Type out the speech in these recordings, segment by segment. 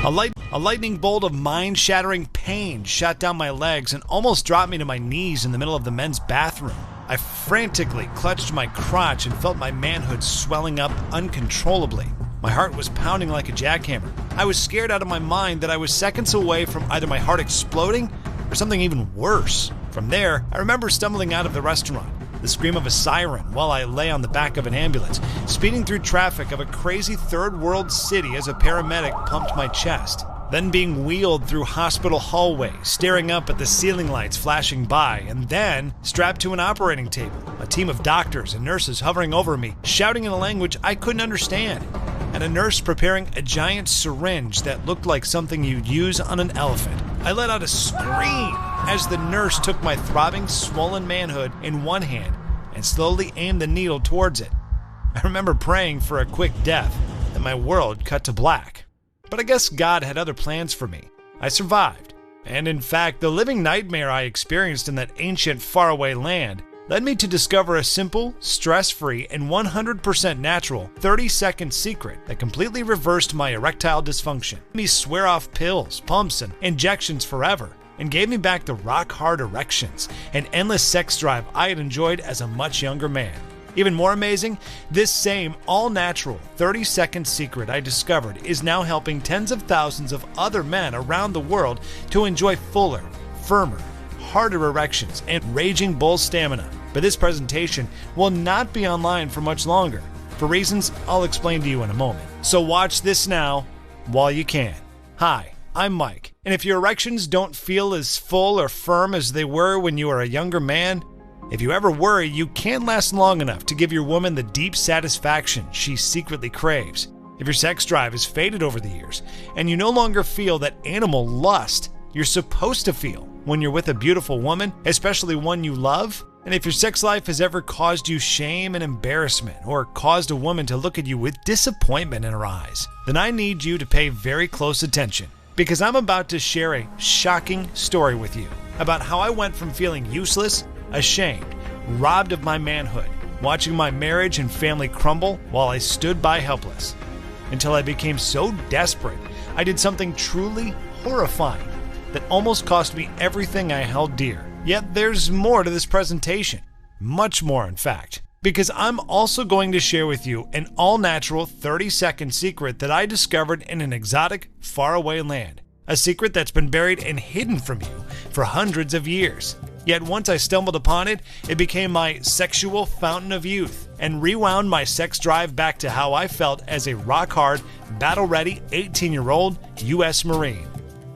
A lightning bolt of mind-shattering pain shot down my legs and almost dropped me to my knees in the middle of the men's bathroom. I frantically clutched my crotch and felt my manhood swelling up uncontrollably. My heart was pounding like a jackhammer. I was scared out of my mind that I was seconds away from either my heart exploding or something even worse. From there, I remember stumbling out of the restaurant, the scream of a siren while I lay on the back of an ambulance, speeding through traffic of a crazy third-world city as a paramedic pumped my chest. Then being wheeled through hospital hallways, staring up at the ceiling lights flashing by, and then strapped to an operating table, a team of doctors and nurses hovering over me, shouting in a language I couldn't understand, and a nurse preparing a giant syringe that looked like something you'd use on an elephant. I let out a scream as the nurse took my throbbing, swollen manhood in one hand and slowly aimed the needle towards it. I remember praying for a quick death, and my world cut to black. But I guess God had other plans for me. I survived. And in fact, the living nightmare I experienced in that ancient, faraway land led me to discover a simple, stress-free, and 100% natural 30-second secret that completely reversed my erectile dysfunction. Made me swear off pills, pumps, and injections forever, and gave me back the rock-hard erections and endless sex drive I had enjoyed as a much younger man. Even more amazing, this same all-natural 30-second secret I discovered is now helping tens of thousands of other men around the world to enjoy fuller, firmer, harder erections and raging bull stamina. But this presentation will not be online for much longer, for reasons I'll explain to you in a moment. So watch this now while you can. Hi, I'm Mike, and if your erections don't feel as full or firm as they were when you were a younger man, if you ever worry you can't last long enough to give your woman the deep satisfaction she secretly craves, if your sex drive has faded over the years, and you no longer feel that animal lust you're supposed to feel when you're with a beautiful woman, especially one you love, and if your sex life has ever caused you shame and embarrassment, or caused a woman to look at you with disappointment in her eyes, then I need you to pay very close attention, because I'm about to share a shocking story with you about how I went from feeling useless, ashamed, robbed of my manhood, watching my marriage and family crumble while I stood by helpless, until I became so desperate I did something truly horrifying that almost cost me everything I held dear. Yet there's more to this presentation, much more in fact, because I'm also going to share with you an all-natural 30-second secret that I discovered in an exotic, faraway land, a secret that's been buried and hidden from you for hundreds of years. Yet once I stumbled upon it, it became my sexual fountain of youth and rewound my sex drive back to how I felt as a rock-hard, battle-ready 18-year-old U.S. Marine.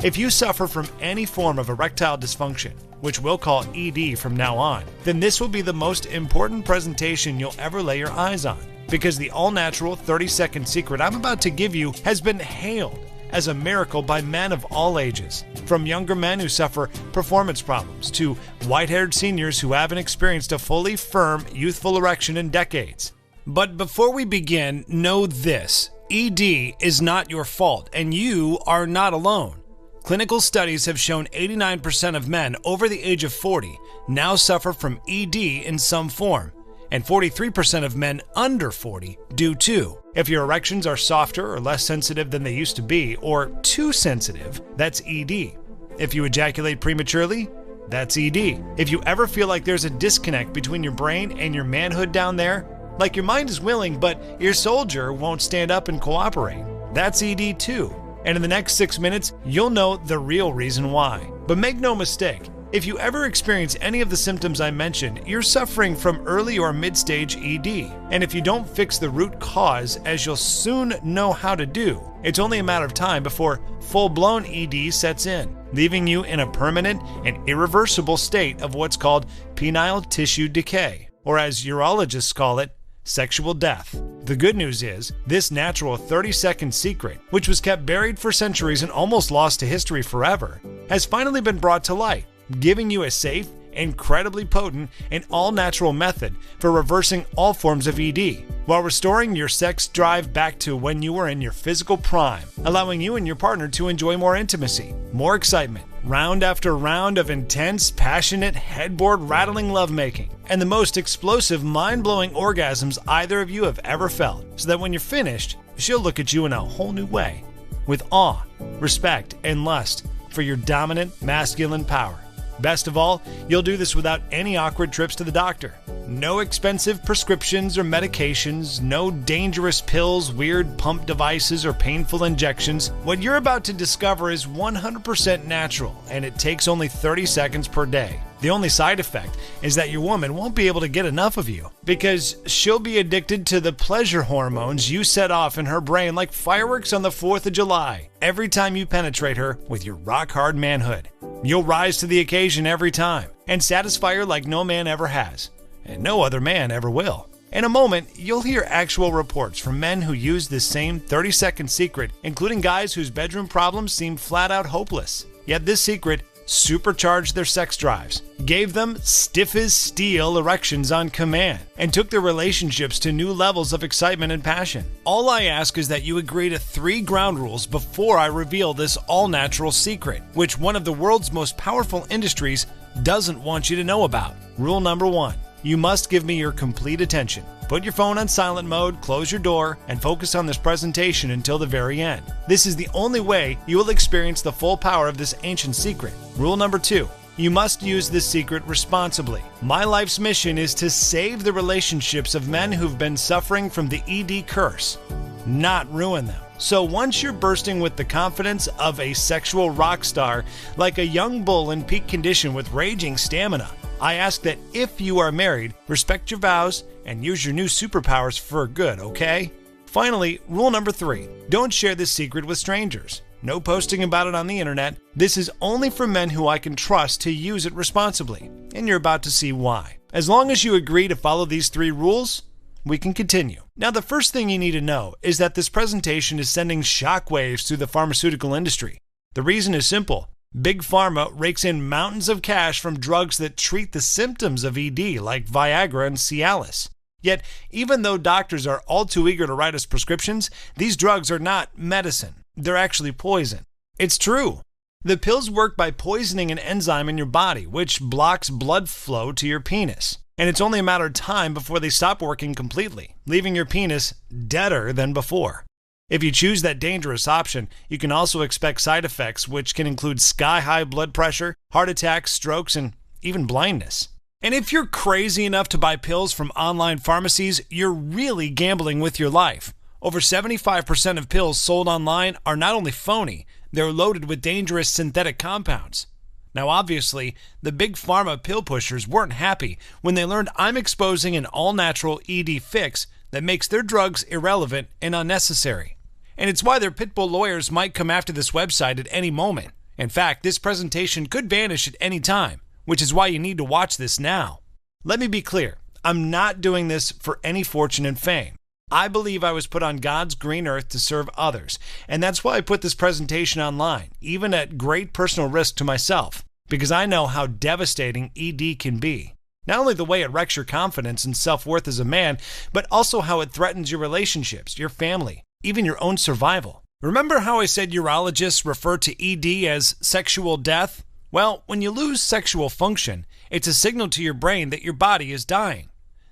If you suffer from any form of erectile dysfunction, which we'll call ED from now on, then this will be the most important presentation you'll ever lay your eyes on, because the all-natural 30-second secret I'm about to give you has been hailed as a miracle by men of all ages, from younger men who suffer performance problems to white-haired seniors who haven't experienced a fully firm, youthful erection in decades. But before we begin, know this: ED is not your fault, and you are not alone. Clinical studies have shown 89% of men over the age of 40 now suffer from ED in some form, and 43% of men under 40 do too. If your erections are softer or less sensitive than they used to be, or too sensitive, that's ED. If you ejaculate prematurely, that's ED. If you ever feel like there's a disconnect between your brain and your manhood down there, like your mind is willing but your soldier won't stand up and cooperate, that's ED too. And in the next 6 minutes, you'll know the real reason why. But make no mistake, if you ever experience any of the symptoms I mentioned, you're suffering from early or mid-stage ED. And if you don't fix the root cause, as you'll soon know how to do, it's only a matter of time before full-blown ED sets in, leaving you in a permanent and irreversible state of what's called penile tissue decay, or as urologists call it, sexual death. The good news is, this natural 30-second secret, which was kept buried for centuries and almost lost to history forever, has finally been brought to light, giving you a safe, incredibly potent, and all-natural method for reversing all forms of ED, while restoring your sex drive back to when you were in your physical prime, allowing you and your partner to enjoy more intimacy, more excitement, round after round of intense, passionate, headboard-rattling lovemaking, and the most explosive, mind-blowing orgasms either of you have ever felt, so that when you're finished, she'll look at you in a whole new way. with awe, respect, and lust for your dominant masculine power. Best of all, you'll do this without any awkward trips to the doctor. No expensive prescriptions or medications, no dangerous pills, weird pump devices, or painful injections. What you're about to discover is 100% natural, and it takes only 30 seconds per day. The only side effect is that your woman won't be able to get enough of you because she'll be addicted to the pleasure hormones you set off in her brain like fireworks on the 4th of July every time you penetrate her with your rock-hard manhood. You'll rise to the occasion every time and satisfy her like no man ever has, and no other man ever will. In a moment, you'll hear actual reports from men who use this same 30-second secret, including guys whose bedroom problems seem flat-out hopeless. Yet this secret supercharged their sex drives, gave them stiff as steel erections on command, and took their relationships to new levels of excitement and passion. All I ask is that you agree to 3 ground rules before I reveal this all-natural secret, which one of the world's most powerful industries doesn't want you to know about. Rule number 1. You must give me your complete attention. Put your phone on silent mode, close your door, and focus on this presentation until the very end. This is the only way you will experience the full power of this ancient secret. Rule number 2. You must use this secret responsibly. My life's mission is to save the relationships of men who've been suffering from the ED curse, not ruin them. So once you're bursting with the confidence of a sexual rock star, like a young bull in peak condition with raging stamina, I ask that if you are married, respect your vows and use your new superpowers for good, okay? Finally, rule number 3. Don't share this secret with strangers. No posting about it on the internet. This is only for men who I can trust to use it responsibly, and you're about to see why. As long as you agree to follow these 3 rules, we can continue. Now, the first thing you need to know is that this presentation is sending shockwaves through the pharmaceutical industry. The reason is simple. Big Pharma rakes in mountains of cash from drugs that treat the symptoms of ED, like Viagra and Cialis. Yet, even though doctors are all too eager to write us prescriptions, these drugs are not medicine. They're actually poison. It's true. The pills work by poisoning an enzyme in your body, which blocks blood flow to your penis. And it's only a matter of time before they stop working completely, leaving your penis deader than before. If you choose that dangerous option, you can also expect side effects, which can include sky-high blood pressure, heart attacks, strokes, and even blindness. And if you're crazy enough to buy pills from online pharmacies, you're really gambling with your life. Over 75% of pills sold online are not only phony, they're loaded with dangerous synthetic compounds. Now, obviously, the big pharma pill pushers weren't happy when they learned I'm exposing an all-natural ED fix that makes their drugs irrelevant and unnecessary. And it's why their pitbull lawyers might come after this website at any moment. In fact, this presentation could vanish at any time, which is why you need to watch this now. Let me be clear, I'm not doing this for any fortune and fame. I believe I was put on God's green earth to serve others, and that's why I put this presentation online, even at great personal risk to myself, because I know how devastating ED can be. Not only the way it wrecks your confidence and self-worth as a man, but also how it threatens your relationships, your family, even your own survival. Remember how I said urologists refer to ED as sexual death? Well, when you lose sexual function, it's a signal to your brain that your body is dying.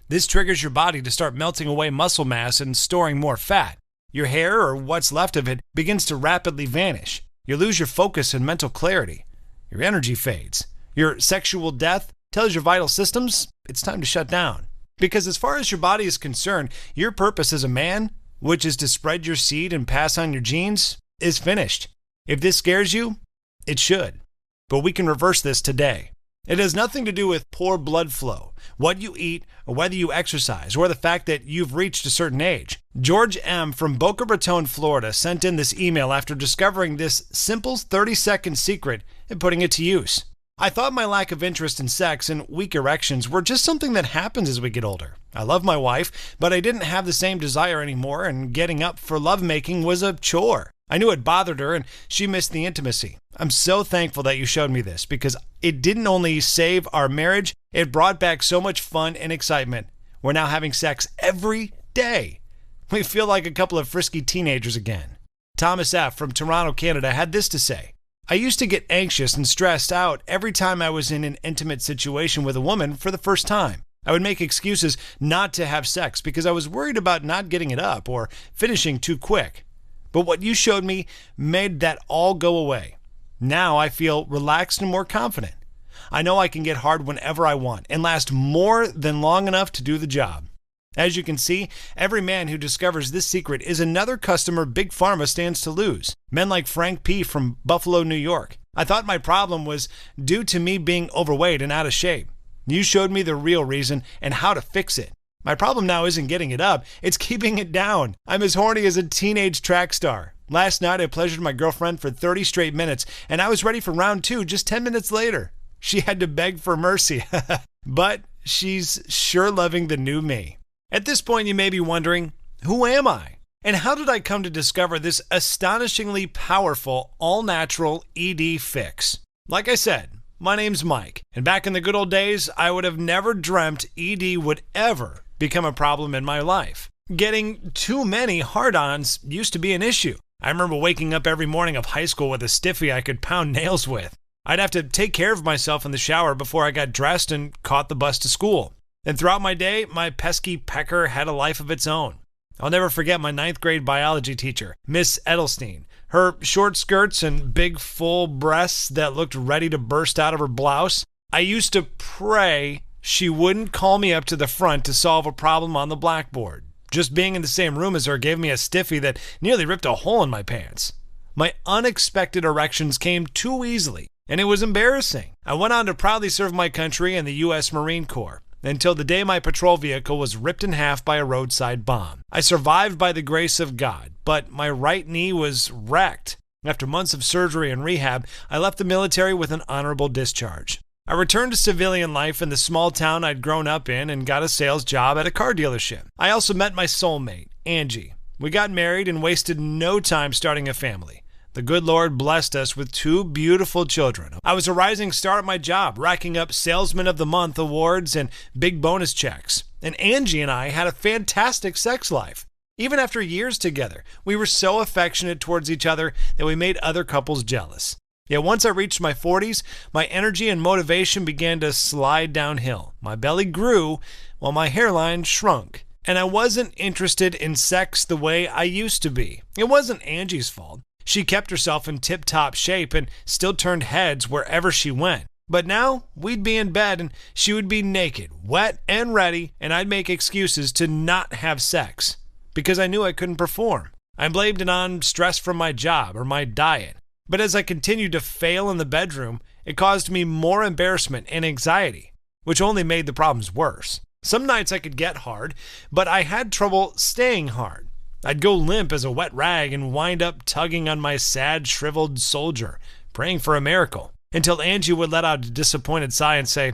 This triggers your body to start melting away muscle mass and storing more fat. Your hair, or what's left of it, begins to rapidly vanish. You lose your focus and mental clarity. Your energy fades. Your sexual death tells your vital systems it's time to shut down. Because as far as your body is concerned, your purpose as a man, which is to spread your seed and pass on your genes, is finished. If this scares you, it should. But we can reverse this today. It has nothing to do with poor blood flow, what you eat, or whether you exercise, or the fact that you've reached a certain age. George M. from Boca Raton, Florida, sent in this email after discovering this simple 30-second secret and putting it to use. I thought my lack of interest in sex and weak erections were just something that happens as we get older. I love my wife, but I didn't have the same desire anymore, and getting up for lovemaking was a chore. I knew it bothered her, and she missed the intimacy. I'm so thankful that you showed me this, because it didn't only save our marriage, it brought back so much fun and excitement. We're now having sex every day. We feel like a couple of frisky teenagers again. Thomas F. from Toronto, Canada, had this to say. I used to get anxious and stressed out every time I was in an intimate situation with a woman for the first time. I would make excuses not to have sex because I was worried about not getting it up or finishing too quick. But what you showed me made that all go away. Now I feel relaxed and more confident. I know I can get hard whenever I want and last more than long enough to do the job. As you can see, every man who discovers this secret is another customer Big Pharma stands to lose. Men like Frank P. from Buffalo, New York. I thought my problem was due to me being overweight and out of shape. You showed me the real reason and how to fix it. My problem now isn't getting it up, it's keeping it down. I'm as horny as a teenage track star. Last night I pleasured my girlfriend for 30 straight minutes, and I was ready for round 2 just 10 minutes later. She had to beg for mercy. But she's sure loving the new me. At this point you may be wondering, who am I? And how did I come to discover this astonishingly powerful, all-natural ED fix? Like I said, my name's Mike, and back in the good old days, I would have never dreamt ED would ever become a problem in my life. Getting too many hard-ons used to be an issue. I remember waking up every morning of high school with a stiffy I could pound nails with. I'd have to take care of myself in the shower before I got dressed and caught the bus to school. And throughout my day, my pesky pecker had a life of its own. I'll never forget my 9th grade biology teacher, Miss Edelstein. Her short skirts and big full breasts that looked ready to burst out of her blouse. I used to pray she wouldn't call me up to the front to solve a problem on the blackboard. Just being in the same room as her gave me a stiffy that nearly ripped a hole in my pants. My unexpected erections came too easily, and it was embarrassing. I went on to proudly serve my country in the U.S. Marine Corps, until the day my patrol vehicle was ripped in half by a roadside bomb. I survived by the grace of God, but my right knee was wrecked. After months of surgery and rehab, I left the military with an honorable discharge. I returned to civilian life in the small town I'd grown up in and got a sales job at a car dealership. I also met my soulmate, Angie. We got married and wasted no time starting a family. The good Lord blessed us with 2 beautiful children. I was a rising star at my job, racking up Salesman of the Month awards and big bonus checks. And Angie and I had a fantastic sex life. Even after years together, we were so affectionate towards each other that we made other couples jealous. Yet once I reached my 40s, my energy and motivation began to slide downhill. My belly grew while my hairline shrunk. And I wasn't interested in sex the way I used to be. It wasn't Angie's fault. She kept herself in tip-top shape and still turned heads wherever she went. But now, we'd be in bed and she would be naked, wet and ready, and I'd make excuses to not have sex because I knew I couldn't perform. I blamed it on stress from my job or my diet. But as I continued to fail in the bedroom, it caused me more embarrassment and anxiety, which only made the problems worse. Some nights I could get hard, but I had trouble staying hard. I'd go limp as a wet rag and wind up tugging on my sad, shriveled soldier, praying for a miracle, until Angie would let out a disappointed sigh and say,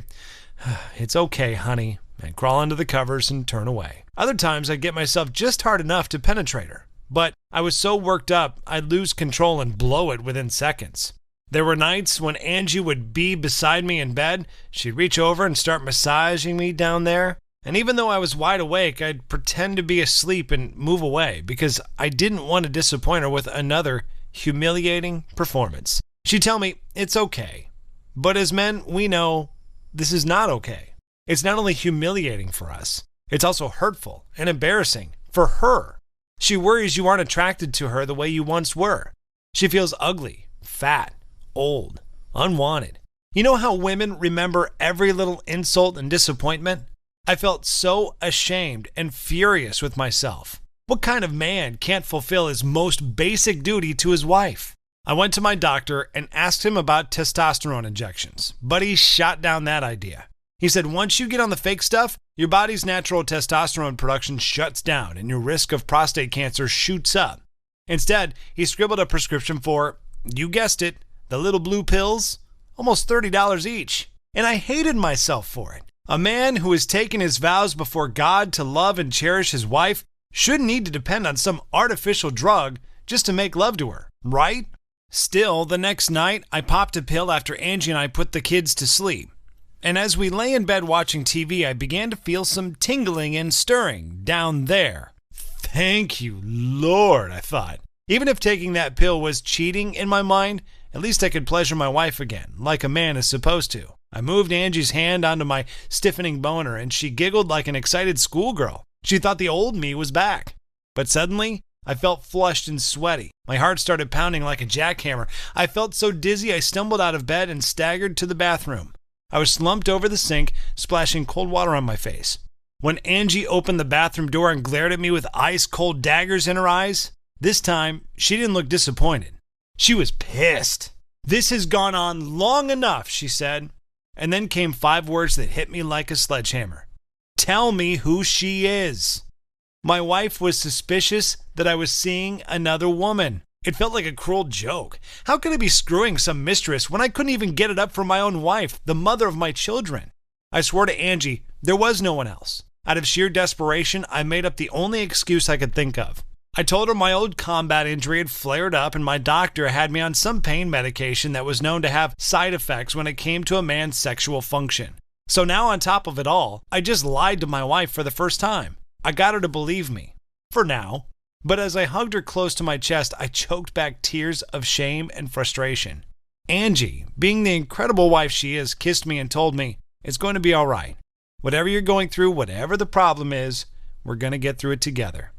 "It's okay, honey," and crawl under the covers and turn away. Other times I'd get myself just hard enough to penetrate her, but I was so worked up I'd lose control and blow it within seconds. There were nights when Angie would be beside me in bed, she'd reach over and start massaging me down there. And even though I was wide awake, I'd pretend to be asleep and move away because I didn't want to disappoint her with another humiliating performance. She'd tell me, it's okay. But as men, we know this is not okay. It's not only humiliating for us, it's also hurtful and embarrassing for her. She worries you aren't attracted to her the way you once were. She feels ugly, fat, old, unwanted. You know how women remember every little insult and disappointment? I felt so ashamed and furious with myself. What kind of man can't fulfill his most basic duty to his wife? I went to my doctor and asked him about testosterone injections, but he shot down that idea. He said once you get on the fake stuff, your body's natural testosterone production shuts down and your risk of prostate cancer shoots up. Instead, he scribbled a prescription for, you guessed it, the little blue pills, almost $30 each. And I hated myself for it. A man who has taken his vows before God to love and cherish his wife shouldn't need to depend on some artificial drug just to make love to her, right? Still, the next night, I popped a pill after Angie and I put the kids to sleep. And as we lay in bed watching TV, I began to feel some tingling and stirring down there. Thank you, Lord, I thought. Even if taking that pill was cheating in my mind, at least I could pleasure my wife again, like a man is supposed to. I moved Angie's hand onto my stiffening boner, and she giggled like an excited schoolgirl. She thought the old me was back. But suddenly, I felt flushed and sweaty. My heart started pounding like a jackhammer. I felt so dizzy I stumbled out of bed and staggered to the bathroom. I was slumped over the sink, splashing cold water on my face. When Angie opened the bathroom door and glared at me with ice-cold daggers in her eyes, this time she didn't look disappointed. She was pissed. "This has gone on long enough," she said. And then came 5 words that hit me like a sledgehammer. "Tell me who she is." My wife was suspicious that I was seeing another woman. It felt like a cruel joke. How could I be screwing some mistress when I couldn't even get it up for my own wife, the mother of my children? I swore to Angie there was no one else. Out of sheer desperation, I made up the only excuse I could think of. I told her my old combat injury had flared up and my doctor had me on some pain medication that was known to have side effects when it came to a man's sexual function. So now on top of it all, I just lied to my wife for the first time. I got her to believe me. For now. But as I hugged her close to my chest, I choked back tears of shame and frustration. Angie, being the incredible wife she is, kissed me and told me, "It's going to be all right. Whatever you're going through, whatever the problem is, we're going to get through it together."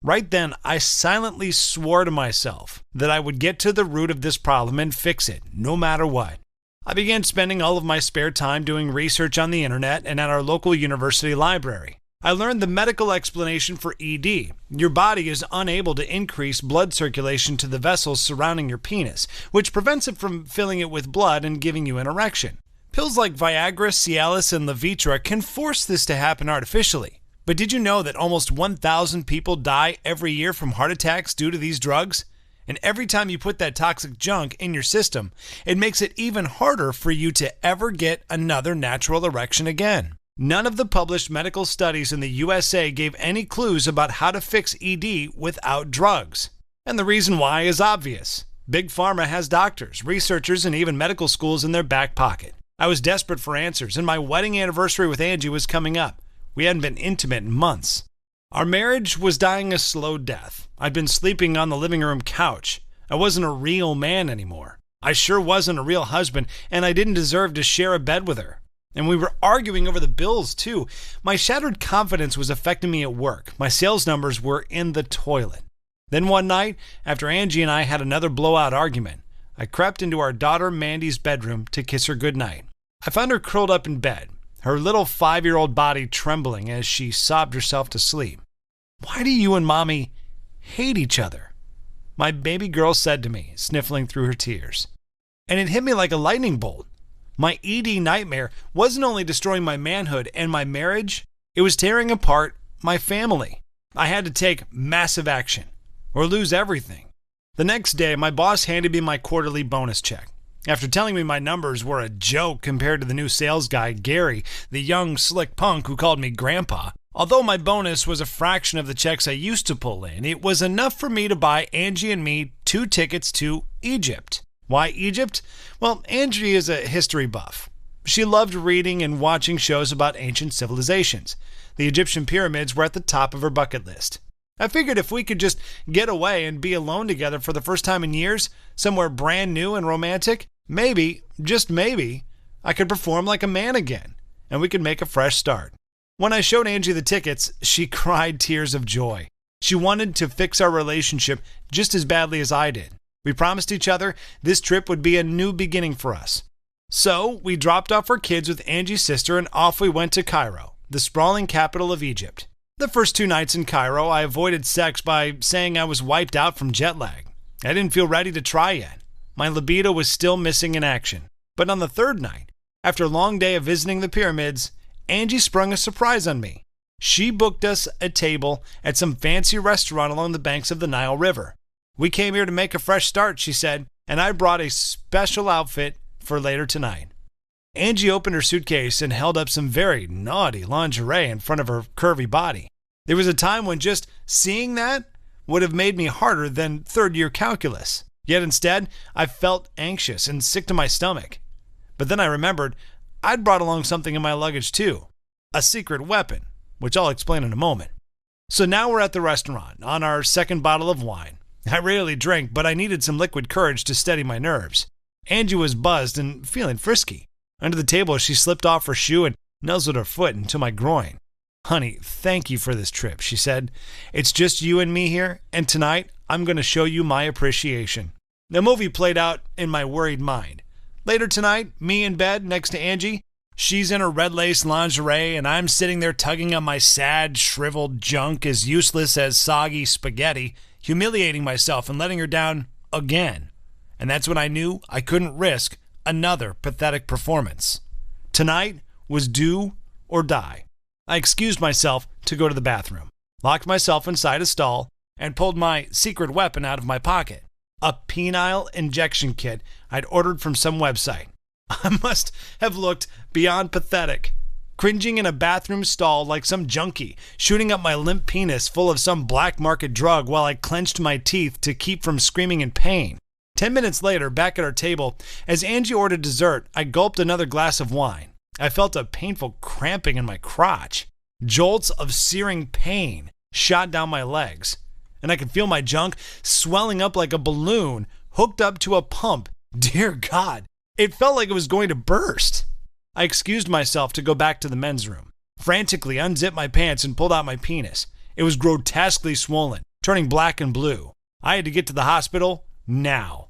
Right then, I silently swore to myself that I would get to the root of this problem and fix it, no matter what. I began spending all of my spare time doing research on the internet and at our local university library. I learned the medical explanation for ED. Your body is unable to increase blood circulation to the vessels surrounding your penis, which prevents it from filling it with blood and giving you an erection. Pills like Viagra, Cialis, and Levitra can force this to happen artificially. But did you know that almost 1,000 people die every year from heart attacks due to these drugs? And every time you put that toxic junk in your system, it makes it even harder for you to ever get another natural erection again. None of the published medical studies in the USA gave any clues about how to fix ED without drugs. And the reason why is obvious. Big Pharma has doctors, researchers, and even medical schools in their back pocket. I was desperate for answers, and my wedding anniversary with Angie was coming up. We hadn't been intimate in months. Our marriage was dying a slow death. I'd been sleeping on the living room couch. I wasn't a real man anymore. I sure wasn't a real husband, and I didn't deserve to share a bed with her. And we were arguing over the bills, too. My shattered confidence was affecting me at work. My sales numbers were in the toilet. Then one night, after Angie and I had another blowout argument, I crept into our daughter Mandy's bedroom to kiss her goodnight. I found her curled up in bed, her little 5-year-old body trembling as she sobbed herself to sleep. "Why do you and Mommy hate each other?" my baby girl said to me, sniffling through her tears. And it hit me like a lightning bolt. My ED nightmare wasn't only destroying my manhood and my marriage, it was tearing apart my family. I had to take massive action or lose everything. The next day, my boss handed me my quarterly bonus check. After telling me my numbers were a joke compared to the new sales guy, Gary, the young, slick punk who called me Grandpa, although my bonus was a fraction of the checks I used to pull in, it was enough for me to buy Angie and me 2 tickets to Egypt. Why Egypt? Well, Angie is a history buff. She loved reading and watching shows about ancient civilizations. The Egyptian pyramids were at the top of her bucket list. I figured if we could just get away and be alone together for the first time in years, somewhere brand new and romantic, maybe, just maybe, I could perform like a man again, and we could make a fresh start. When I showed Angie the tickets, she cried tears of joy. She wanted to fix our relationship just as badly as I did. We promised each other this trip would be a new beginning for us. So we dropped off our kids with Angie's sister and off we went to Cairo, the sprawling capital of Egypt. The first 2 nights in Cairo, I avoided sex by saying I was wiped out from jet lag. I didn't feel ready to try yet. My libido was still missing in action. But on the 3rd night, after a long day of visiting the pyramids, Angie sprung a surprise on me. She booked us a table at some fancy restaurant along the banks of the Nile River. "We came here to make a fresh start," she said, "and I brought a special outfit for later tonight." Angie opened her suitcase and held up some very naughty lingerie in front of her curvy body. There was a time when just seeing that would have made me harder than 3rd-year calculus. Yet instead, I felt anxious and sick to my stomach. But then I remembered I'd brought along something in my luggage too. A secret weapon, which I'll explain in a moment. So now we're at the restaurant, on our 2nd bottle of wine. I rarely drink, but I needed some liquid courage to steady my nerves. Angie was buzzed and feeling frisky. Under the table, she slipped off her shoe and nuzzled her foot into my groin. "Honey, thank you for this trip," she said. "It's just you and me here, and tonight I'm going to show you my appreciation." The movie played out in my worried mind. Later tonight, me in bed next to Angie. She's in her red lace lingerie, and I'm sitting there tugging on my sad, shriveled junk as useless as soggy spaghetti, humiliating myself and letting her down again. And that's when I knew I couldn't risk another pathetic performance. Tonight was do or die. I excused myself to go to the bathroom, locked myself inside a stall, and pulled my secret weapon out of my pocket, a penile injection kit I'd ordered from some website. I must have looked beyond pathetic, cringing in a bathroom stall like some junkie, shooting up my limp penis full of some black market drug while I clenched my teeth to keep from screaming in pain. 10 minutes later, back at our table, as Angie ordered dessert, I gulped another glass of wine. I felt a painful cramping in my crotch. Jolts of searing pain shot down my legs, and I could feel my junk swelling up like a balloon hooked up to a pump. Dear God, it felt like it was going to burst. I excused myself to go back to the men's room, frantically unzipped my pants and pulled out my penis. It was grotesquely swollen, turning black and blue. I had to get to the hospital now.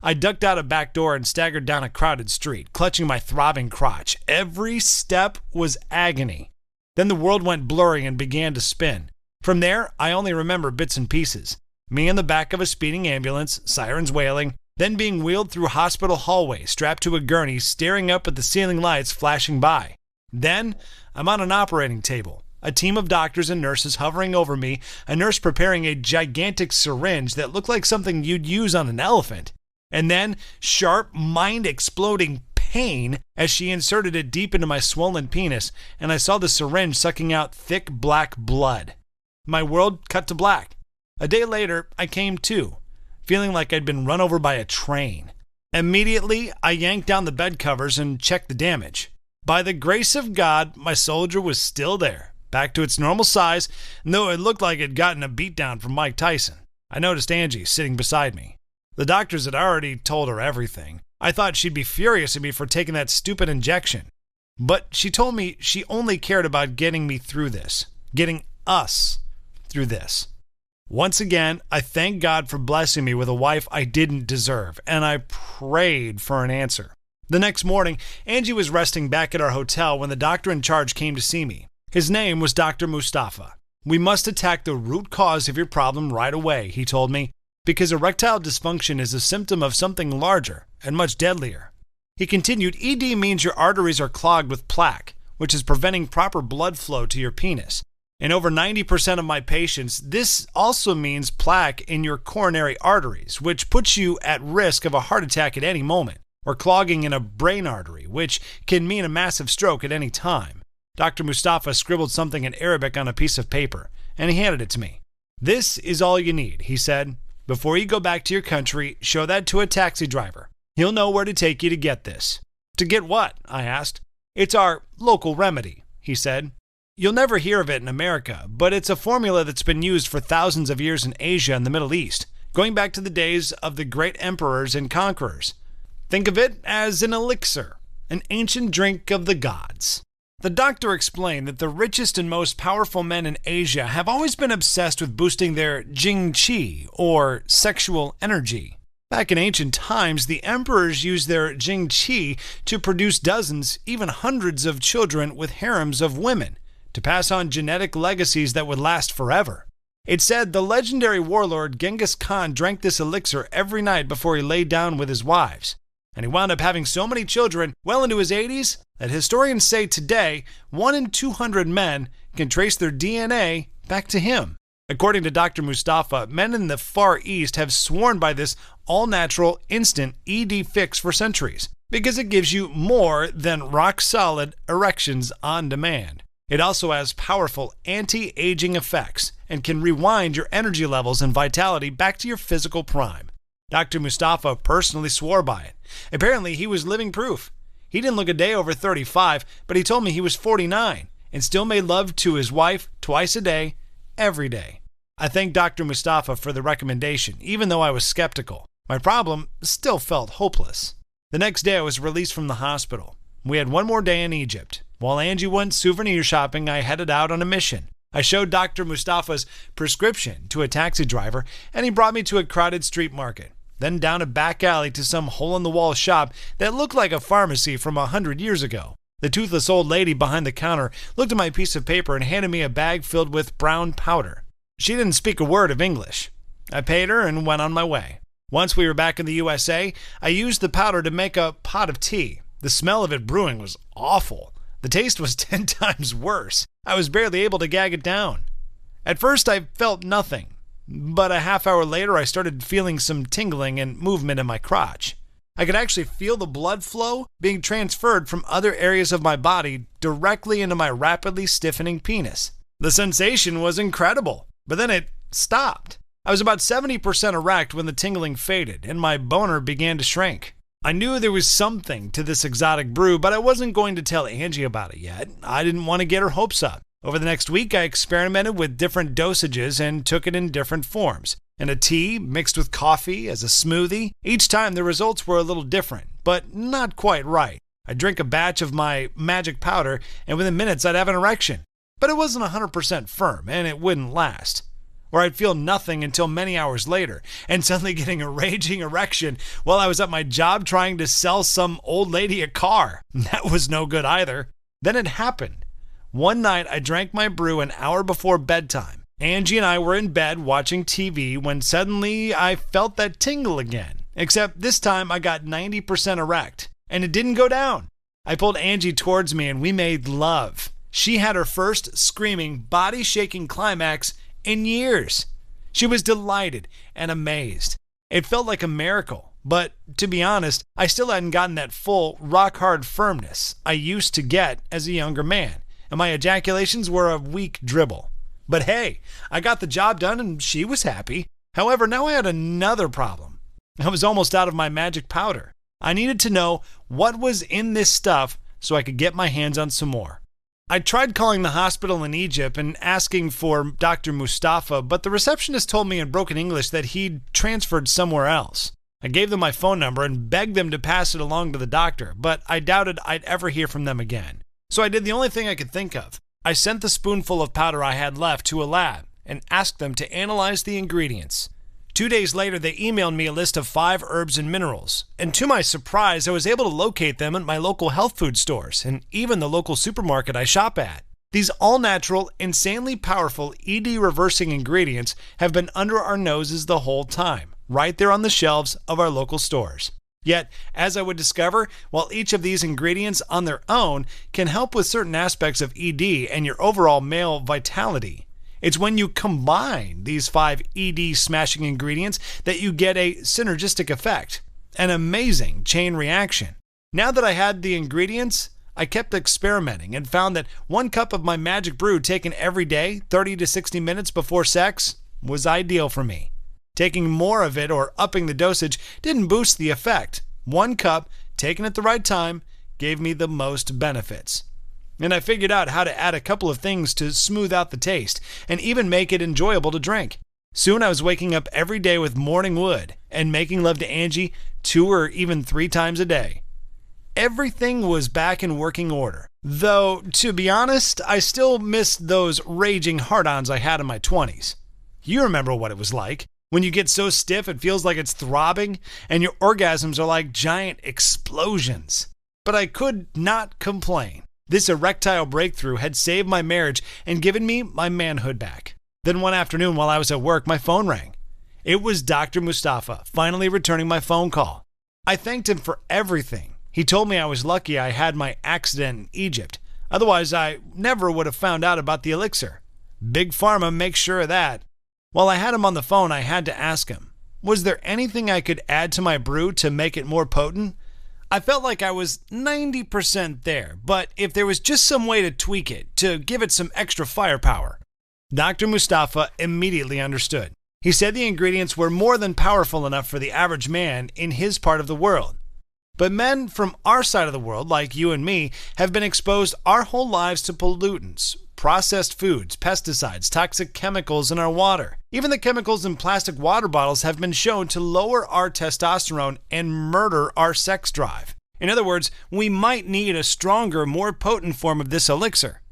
I ducked out a back door and staggered down a crowded street, clutching my throbbing crotch. Every step was agony. Then the world went blurry and began to spin. From there, I only remember bits and pieces. Me in the back of a speeding ambulance, sirens wailing, then being wheeled through hospital hallway, strapped to a gurney, staring up at the ceiling lights flashing by. Then, I'm on an operating table, a team of doctors and nurses hovering over me, a nurse preparing a gigantic syringe that looked like something you'd use on an elephant. And then, sharp, mind-exploding pain as she inserted it deep into my swollen penis, and I saw the syringe sucking out thick black blood. My world cut to black. A day later, I came to, feeling like I'd been run over by a train. Immediately, I yanked down the bed covers and checked the damage. By the grace of God, my soldier was still there, back to its normal size, though it looked like it'd gotten a beatdown from Mike Tyson. I noticed Angie sitting beside me. The doctors had already told her everything. I thought she'd be furious at me for taking that stupid injection. But she told me she only cared about getting me through this, getting us through this. Once again, I thank God for blessing me with a wife I didn't deserve, and I prayed for an answer. The next morning, Angie was resting back at our hotel when the doctor in charge came to see me. His name was Dr. Mustafa. "We must attack the root cause of your problem right away," he told me, "because erectile dysfunction is a symptom of something larger and much deadlier." He continued, "ED means your arteries are clogged with plaque, which is preventing proper blood flow to your penis. In over 90% of my patients, this also means plaque in your coronary arteries, which puts you at risk of a heart attack at any moment, or clogging in a brain artery, which can mean a massive stroke at any time." Dr. Mustafa scribbled something in Arabic on a piece of paper, and he handed it to me. "This is all you need," he said. "Before you go back to your country, show that to a taxi driver. He'll know where to take you to get this." "To get what?" I asked. "It's our local remedy," he said. "You'll never hear of it in America, but it's a formula that's been used for thousands of years in Asia and the Middle East, going back to the days of the great emperors and conquerors. Think of it as an elixir, an ancient drink of the gods." The doctor explained that the richest and most powerful men in Asia have always been obsessed with boosting their jing qi, or sexual energy. Back in ancient times, the emperors used their jing qi to produce dozens, even hundreds of children with harems of women, to pass on genetic legacies that would last forever. It's said the legendary warlord Genghis Khan drank this elixir every night before he laid down with his wives. And he wound up having so many children, well into his 80s, that historians say today 1 in 200 men can trace their DNA back to him. According to Dr. Mustafa, men in the Far East have sworn by this all-natural, instant ED fix for centuries, because it gives you more than rock-solid erections on demand. It also has powerful anti-aging effects and can rewind your energy levels and vitality back to your physical prime. Dr. Mustafa personally swore by it. Apparently, he was living proof. He didn't look a day over 35, but he told me he was 49 and still made love to his wife twice a day, every day. I thank Dr. Mustafa for the recommendation, even though I was skeptical. My problem still felt hopeless. The next day, I was released from the hospital. We had one more day in Egypt. While Angie went souvenir shopping, I headed out on a mission. I showed Dr. Mustafa's prescription to a taxi driver, and he brought me to a crowded street market, then down a back alley to some hole-in-the-wall shop that looked like a pharmacy from 100 years ago. The toothless old lady behind the counter looked at my piece of paper and handed me a bag filled with brown powder. She didn't speak a word of English. I paid her and went on my way. Once we were back in the USA, I used the powder to make a pot of tea. The smell of it brewing was awful. The taste was 10 times worse. I was barely able to gag it down. At first, I felt nothing, but a half hour later, I started feeling some tingling and movement in my crotch. I could actually feel the blood flow being transferred from other areas of my body directly into my rapidly stiffening penis. The sensation was incredible, but then it stopped. I was about 70% erect when the tingling faded, and my boner began to shrink. I knew there was something to this exotic brew, but I wasn't going to tell Angie about it yet. I didn't want to get her hopes up. Over the next week, I experimented with different dosages and took it in different forms. In a tea, mixed with coffee, as a smoothie. Each time the results were a little different, but not quite right. I'd drink a batch of my magic powder, and within minutes I'd have an erection. But it wasn't 100% firm, and it wouldn't last. Or I'd feel nothing until many hours later, and suddenly getting a raging erection while I was at my job trying to sell some old lady a car. That was no good either. Then it happened. One night I drank my brew an hour before bedtime. Angie and I were in bed watching TV when suddenly I felt that tingle again. Except this time I got 90% erect, and it didn't go down. I pulled Angie towards me and we made love. She had her first screaming, body-shaking climax in years. She was delighted and amazed. It felt like a miracle, but to be honest, I still hadn't gotten that full, rock-hard firmness I used to get as a younger man, and my ejaculations were a weak dribble. But hey, I got the job done and she was happy. However, now I had another problem. I was almost out of my magic powder. I needed to know what was in this stuff so I could get my hands on some more. I tried calling the hospital in Egypt and asking for Dr. Mustafa, but the receptionist told me in broken English that he'd transferred somewhere else. I gave them my phone number and begged them to pass it along to the doctor, but I doubted I'd ever hear from them again. So I did the only thing I could think of. I sent the spoonful of powder I had left to a lab and asked them to analyze the ingredients. 2 days later, they emailed me a list of 5 herbs and minerals, and to my surprise, I was able to locate them at my local health food stores and even the local supermarket I shop at. These all-natural, insanely powerful ED-reversing ingredients have been under our noses the whole time, right there on the shelves of our local stores. Yet, as I would discover, while each of these ingredients on their own can help with certain aspects of ED and your overall male vitality, it's when you combine these 5 ED-smashing ingredients that you get a synergistic effect, an amazing chain reaction. Now that I had the ingredients, I kept experimenting and found that 1 cup of my magic brew taken every day, 30 to 60 minutes before sex, was ideal for me. Taking more of it or upping the dosage didn't boost the effect. 1 cup, taken at the right time, gave me the most benefits. And I figured out how to add a couple of things to smooth out the taste and even make it enjoyable to drink. Soon I was waking up every day with morning wood and making love to Angie 2 or even 3 times a day. Everything was back in working order. Though, to be honest, I still missed those raging hard-ons I had in my 20s. You remember what it was like. When you get so stiff it feels like it's throbbing and your orgasms are like giant explosions. But I could not complain. This erectile breakthrough had saved my marriage and given me my manhood back. Then one afternoon while I was at work, my phone rang. It was Dr. Mustafa, finally returning my phone call. I thanked him for everything. He told me I was lucky I had my accident in Egypt. Otherwise, I never would have found out about the elixir. Big Pharma makes sure of that. While I had him on the phone, I had to ask him, was there anything I could add to my brew to make it more potent? I felt like I was 90% there, but if there was just some way to tweak it, to give it some extra firepower. Dr. Mustafa immediately understood. He said the ingredients were more than powerful enough for the average man in his part of the world. But men from our side of the world, like you and me, have been exposed our whole lives to pollutants, processed foods, pesticides, toxic chemicals in our water. Even the chemicals in plastic water bottles have been shown to lower our testosterone and murder our sex drive. In other words, we might need a stronger, more potent form of this elixir.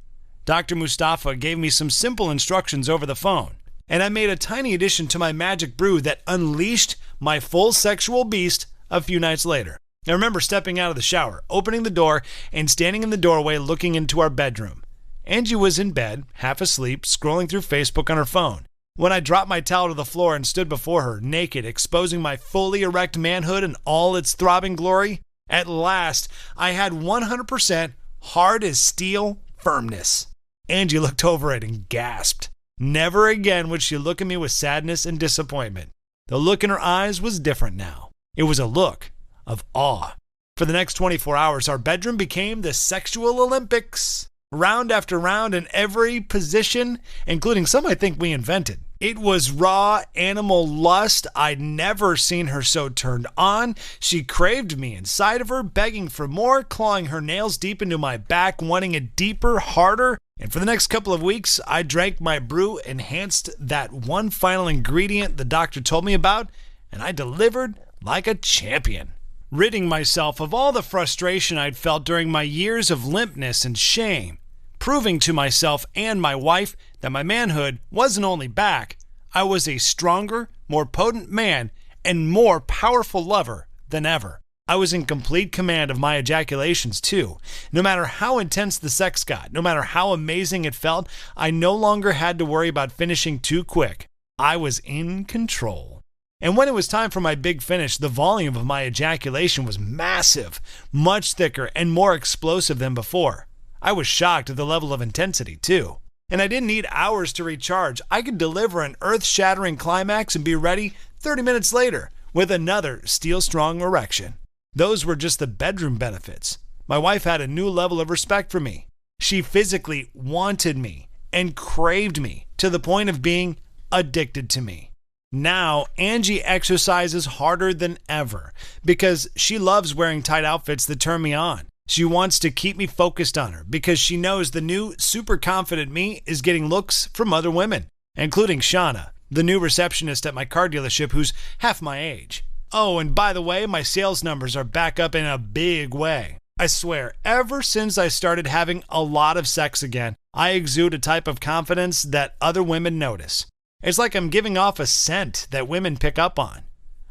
Dr. Mustafa gave me some simple instructions over the phone, and I made a tiny addition to my magic brew that unleashed my full sexual beast a few nights later. I remember stepping out of the shower, opening the door, and standing in the doorway looking into our bedroom. Angie was in bed, half asleep, scrolling through Facebook on her phone. When I dropped my towel to the floor and stood before her, naked, exposing my fully erect manhood in all its throbbing glory, at last, I had 100% hard as steel firmness. Angie looked over it and gasped. Never again would she look at me with sadness and disappointment. The look in her eyes was different now. It was a look of awe. For the next 24 hours, our bedroom became the sexual Olympics. Round after round in every position, including some I think we invented. It was raw animal lust. I'd never seen her so turned on. She craved me inside of her, begging for more, clawing her nails deep into my back, wanting it deeper, harder. And for the next couple of weeks, I drank my brew, enhanced that one final ingredient the doctor told me about, and I delivered like a champion. Ridding myself of all the frustration I'd felt during my years of limpness and shame. Proving to myself and my wife that my manhood wasn't only back, I was a stronger, more potent man and more powerful lover than ever. I was in complete command of my ejaculations too. No matter how intense the sex got, no matter how amazing it felt, I no longer had to worry about finishing too quick. I was in control. And when it was time for my big finish, the volume of my ejaculation was massive, much thicker and more explosive than before. I was shocked at the level of intensity, too. And I didn't need hours to recharge. I could deliver an earth-shattering climax and be ready 30 minutes later with another steel-strong erection. Those were just the bedroom benefits. My wife had a new level of respect for me. She physically wanted me and craved me to the point of being addicted to me. Now, Angie exercises harder than ever because she loves wearing tight outfits that turn me on. She wants to keep me focused on her because she knows the new super confident me is getting looks from other women, including Shauna, the new receptionist at my car dealership who's half my age. Oh, and by the way, my sales numbers are back up in a big way. I swear, ever since I started having a lot of sex again, I exude a type of confidence that other women notice. It's like I'm giving off a scent that women pick up on.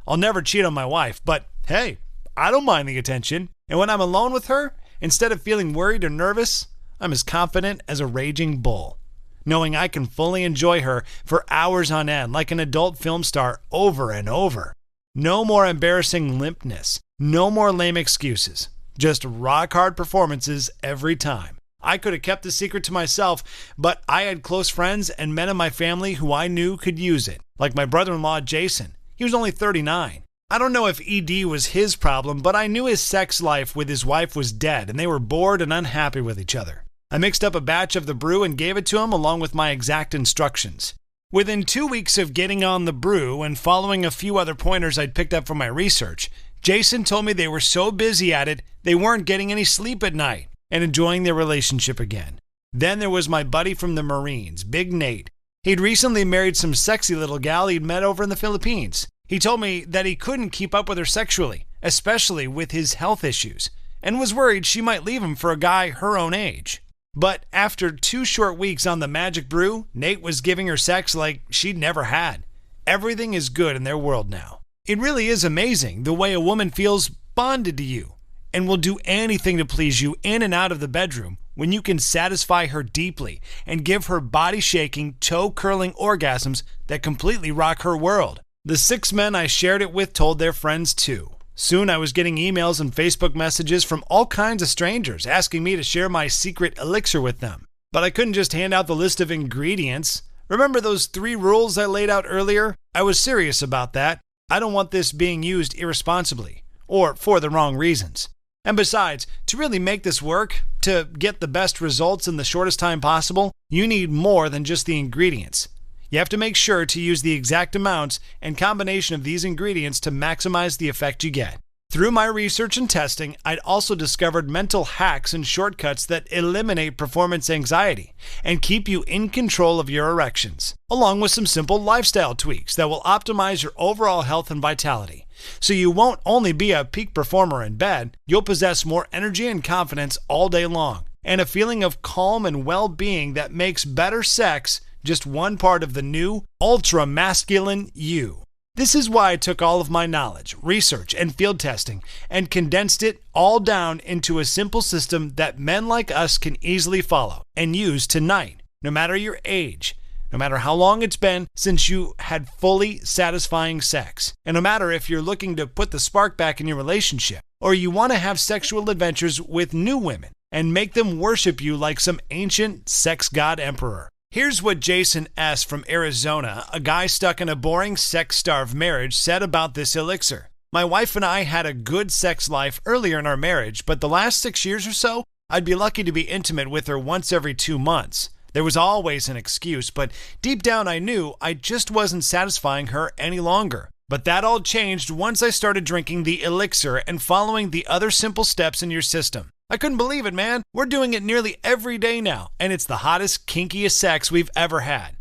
I'll never cheat on my wife, but hey, I don't mind the attention. And when I'm alone with her, instead of feeling worried or nervous, I'm as confident as a raging bull, knowing I can fully enjoy her for hours on end like an adult film star over and over. No more embarrassing limpness, no more lame excuses, just rock-hard performances every time. I could have kept the secret to myself, but I had close friends and men in my family who I knew could use it, like my brother-in-law Jason. He was only 39. I don't know if ED was his problem, but I knew his sex life with his wife was dead, and they were bored and unhappy with each other. I mixed up a batch of the brew and gave it to him along with my exact instructions. Within 2 weeks of getting on the brew and following a few other pointers I'd picked up from my research, Jason told me they were so busy at it, they weren't getting any sleep at night and enjoying their relationship again. Then there was my buddy from the Marines, Big Nate. He'd recently married some sexy little gal he'd met over in the Philippines. He told me that he couldn't keep up with her sexually, especially with his health issues, and was worried she might leave him for a guy her own age. But after 2 short weeks on the Magic Brew, Nate was giving her sex like she'd never had. Everything is good in their world now. It really is amazing the way a woman feels bonded to you and will do anything to please you in and out of the bedroom when you can satisfy her deeply and give her body-shaking, toe-curling orgasms that completely rock her world. The 6 men I shared it with told their friends too. Soon I was getting emails and Facebook messages from all kinds of strangers asking me to share my secret elixir with them. But I couldn't just hand out the list of ingredients. Remember those 3 rules I laid out earlier? I was serious about that. I don't want this being used irresponsibly or for the wrong reasons. And besides, to really make this work, to get the best results in the shortest time possible, you need more than just the ingredients. You have to make sure to use the exact amounts and combination of these ingredients to maximize the effect you get. Through my research and testing, I'd also discovered mental hacks and shortcuts that eliminate performance anxiety and keep you in control of your erections, along with some simple lifestyle tweaks that will optimize your overall health and vitality. So you won't only be a peak performer in bed, you'll possess more energy and confidence all day long, and a feeling of calm and well-being that makes better sex just one part of the new, ultra-masculine you. This is why I took all of my knowledge, research, and field testing and condensed it all down into a simple system that men like us can easily follow and use tonight, no matter your age, no matter how long it's been since you had fully satisfying sex, and no matter if you're looking to put the spark back in your relationship or you want to have sexual adventures with new women and make them worship you like some ancient sex god emperor. Here's what Jason S. from Arizona, a guy stuck in a boring, sex-starved marriage, said about this elixir. My wife and I had a good sex life earlier in our marriage, but the last 6 years or so, I'd be lucky to be intimate with her once every 2 months. There was always an excuse, but deep down I knew I just wasn't satisfying her any longer. But that all changed once I started drinking the elixir and following the other simple steps in your system. I couldn't believe it, man. We're doing it nearly every day now, and it's the hottest, kinkiest sex we've ever had.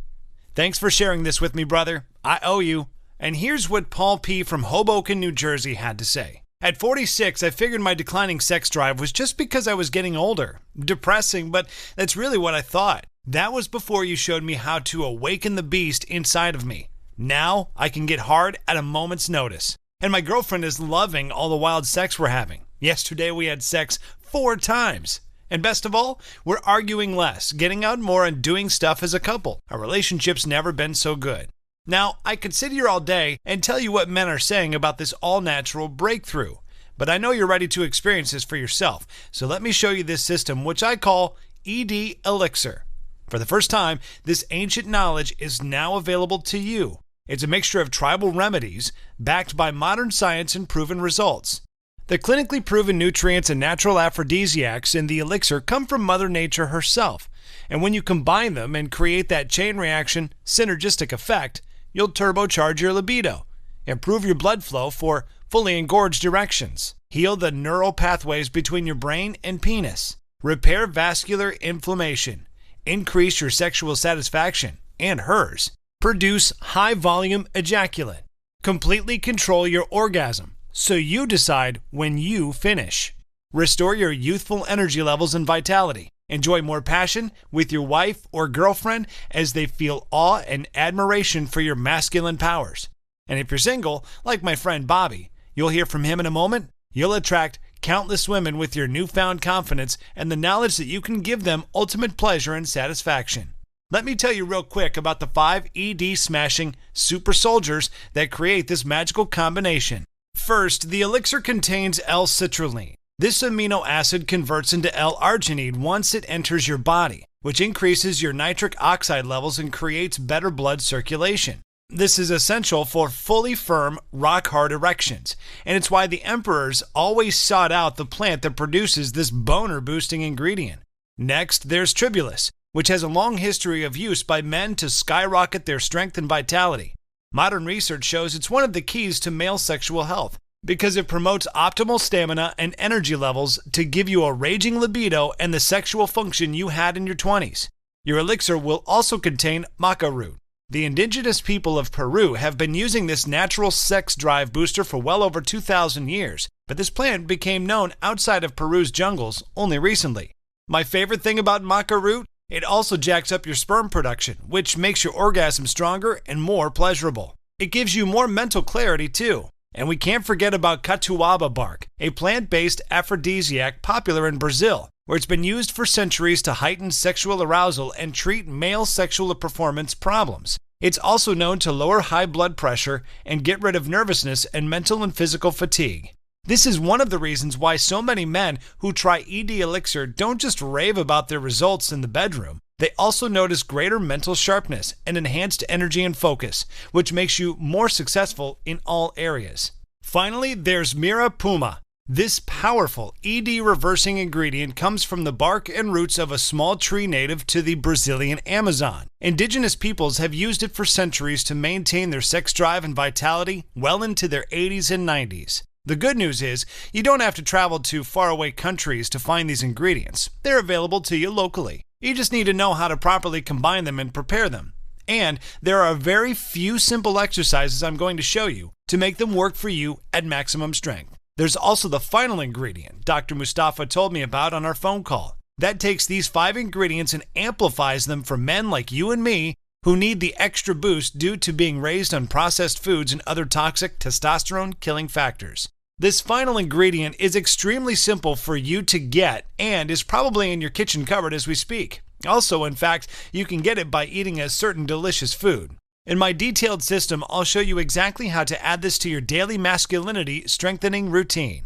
Thanks for sharing this with me, brother. I owe you. And here's what Paul P. from Hoboken, New Jersey had to say. At 46, I figured my declining sex drive was just because I was getting older. Depressing, but that's really what I thought. That was before you showed me how to awaken the beast inside of me. Now, I can get hard at a moment's notice. And my girlfriend is loving all the wild sex we're having. Yesterday, we had sex 4 times. And best of all, we're arguing less, getting out more, and doing stuff as a couple. Our relationship's never been so good. Now, I could sit here all day and tell you what men are saying about this all-natural breakthrough, but I know you're ready to experience this for yourself, so let me show you this system, which I call ED Elixir. For the first time, this ancient knowledge is now available to you. It's a mixture of tribal remedies backed by modern science and proven results. The clinically proven nutrients and natural aphrodisiacs in the elixir come from Mother Nature herself, and when you combine them and create that chain reaction synergistic effect, you'll turbocharge your libido, improve your blood flow for fully engorged erections, heal the neural pathways between your brain and penis, repair vascular inflammation, increase your sexual satisfaction and hers, produce high-volume ejaculate, completely control your orgasm so you decide when you finish, restore your youthful energy levels and vitality, enjoy more passion with your wife or girlfriend as they feel awe and admiration for your masculine powers. And if you're single, like my friend Bobby, you'll hear from him in a moment, you'll attract countless women with your newfound confidence and the knowledge that you can give them ultimate pleasure and satisfaction. Let me tell you real quick about the 5 ED smashing super soldiers that create this magical combination. First, the elixir contains L-citrulline. This amino acid converts into L-arginine once it enters your body, which increases your nitric oxide levels and creates better blood circulation. This is essential for fully firm, rock-hard erections, and it's why the emperors always sought out the plant that produces this boner-boosting ingredient. Next, there's tribulus, which has a long history of use by men to skyrocket their strength and vitality. Modern research shows it's one of the keys to male sexual health because it promotes optimal stamina and energy levels to give you a raging libido and the sexual function you had in your 20s. Your elixir will also contain maca root. The indigenous people of Peru have been using this natural sex drive booster for well over 2,000 years, but this plant became known outside of Peru's jungles only recently. My favorite thing about maca root? It also jacks up your sperm production, which makes your orgasm stronger and more pleasurable. It gives you more mental clarity too. And we can't forget about catuaba bark, a plant-based aphrodisiac popular in Brazil, where it's been used for centuries to heighten sexual arousal and treat male sexual performance problems. It's also known to lower high blood pressure and get rid of nervousness and mental and physical fatigue. This is one of the reasons why so many men who try ED Elixir don't just rave about their results in the bedroom. They also notice greater mental sharpness and enhanced energy and focus, which makes you more successful in all areas. Finally, there's Mira Puma. This powerful ED reversing ingredient comes from the bark and roots of a small tree native to the Brazilian Amazon. Indigenous peoples have used it for centuries to maintain their sex drive and vitality well into their 80s and 90s. The good news is you don't have to travel to faraway countries to find these ingredients. They're available to you locally. You just need to know how to properly combine them and prepare them. And there are very few simple exercises I'm going to show you to make them work for you at maximum strength. There's also the final ingredient Dr. Mustafa told me about on our phone call. That takes these 5 ingredients and amplifies them for men like you and me who need the extra boost due to being raised on processed foods and other toxic testosterone-killing factors. This final ingredient is extremely simple for you to get and is probably in your kitchen cupboard as we speak. Also, in fact, you can get it by eating a certain delicious food. In my detailed system, I'll show you exactly how to add this to your daily masculinity strengthening routine.